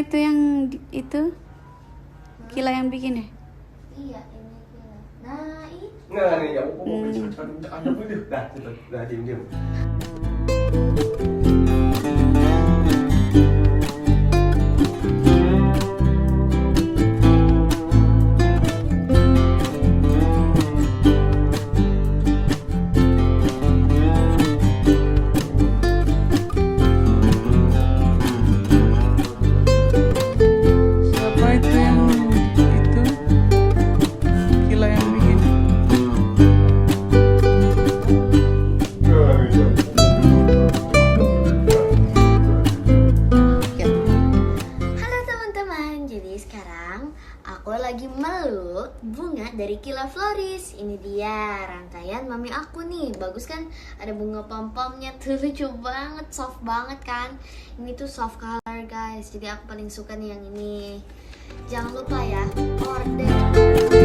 itu yang itu? Kila yang bikin ya? Iya, ini Kila. Nah, ini. Nggak nih, ya ada video. Dah, diem. Siapa itu yang itu? Kila yang bikin. Halo teman-teman, jadi sekarang aku lagi meluk bunga dari Kila Floris. Ini dia rangkaian mami aku nih. Bagus kan? Ada bunga pom-pomnya tuh, lucu banget, soft banget kan? Ini tuh soft color guys. Jadi aku paling suka nih yang ini. Jangan lupa ya, order.